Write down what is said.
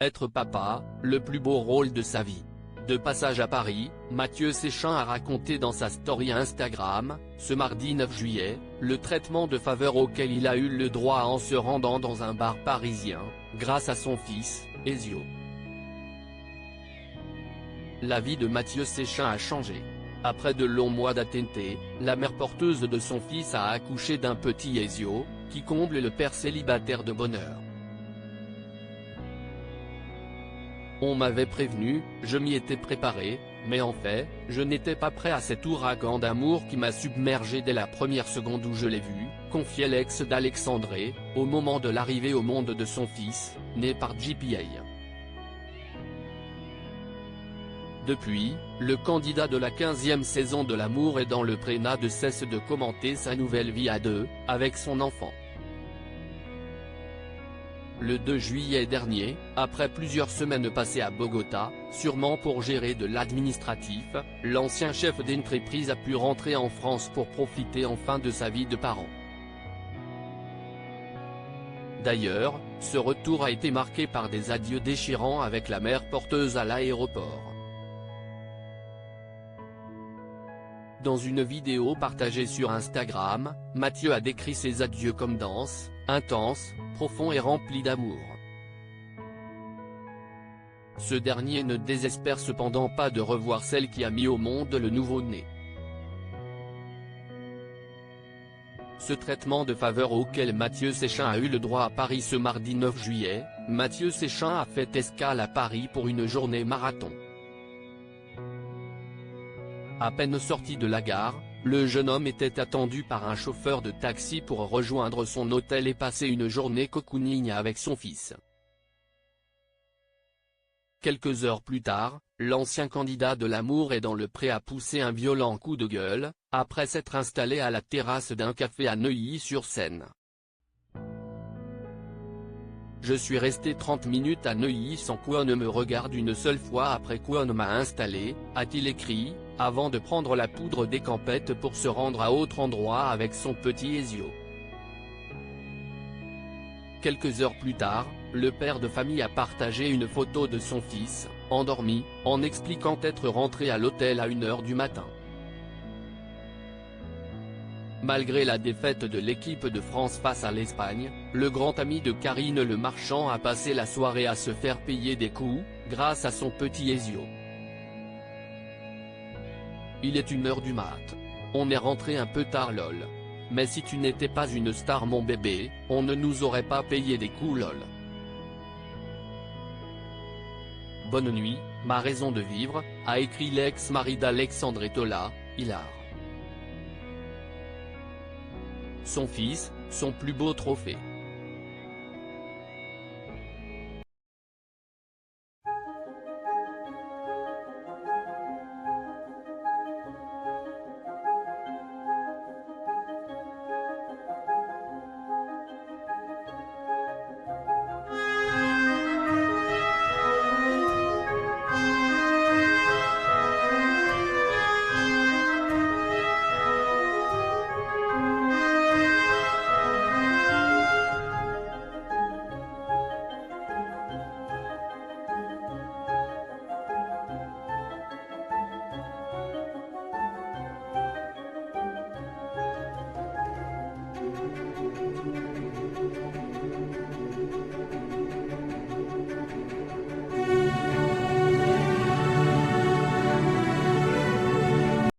Être papa, le plus beau rôle de sa vie. De passage à Paris, Mathieu Séchin a raconté dans sa story Instagram, ce mardi 9 juillet, le traitement de faveur auquel il a eu le droit en se rendant dans un bar parisien, grâce à son fils, Ezio. La vie de Mathieu Séchin a changé. Après de longs mois d'attente, la mère porteuse de son fils a accouché d'un petit Ezio, qui comble le père célibataire de bonheur. On m'avait prévenu, je m'y étais préparé, mais en fait, je n'étais pas prêt à cet ouragan d'amour qui m'a submergé dès la première seconde où je l'ai vu, confiait l'ex d'Alexandré, au moment de l'arrivée au monde de son fils, né par JPA. Depuis, le candidat de la 15e saison de L'amour est dans le pré n'a de cesse de commenter sa nouvelle vie à deux, avec son enfant. Le 2 juillet dernier, après plusieurs semaines passées à Bogota, sûrement pour gérer de l'administratif, l'ancien chef d'entreprise a pu rentrer en France pour profiter enfin de sa vie de parent. D'ailleurs, ce retour a été marqué par des adieux déchirants avec la mère porteuse à l'aéroport. Dans une vidéo partagée sur Instagram, Mathieu a décrit ses adieux comme denses, intenses, profonds et remplis d'amour. Ce dernier ne désespère cependant pas de revoir celle qui a mis au monde le nouveau-né. Ce traitement de faveur auquel Mathieu Séchin a eu le droit à Paris ce mardi 9 juillet, Mathieu Séchin a fait escale à Paris pour une journée marathon. À peine sorti de la gare, le jeune homme était attendu par un chauffeur de taxi pour rejoindre son hôtel et passer une journée cocooning avec son fils. Quelques heures plus tard, l'ancien candidat de L'amour est dans le pré a poussé un violent coup de gueule, après s'être installé à la terrasse d'un café à Neuilly-sur-Seine. Je suis resté 30 minutes à Neuilly sans qu'on ne me regarde une seule fois après qu'on m'a installé, a-t-il écrit, avant de prendre la poudre des campettes pour se rendre à autre endroit avec son petit Ezio. Quelques heures plus tard, le père de famille a partagé une photo de son fils, endormi, en expliquant être rentré à l'hôtel à 1h du matin. Malgré la défaite de l'équipe de France face à l'Espagne, le grand ami de Karine Le Marchand a passé la soirée à se faire payer des coups, grâce à son petit Ezio. Il est 1h du mat. On est rentré un peu tard lol. Mais si tu n'étais pas une star mon bébé, on ne nous aurait pas payé des coups lol. Bonne nuit, ma raison de vivre, a écrit l'ex-mari d'Alexandre Tola, Hilar. Son fils, son plus beau trophée.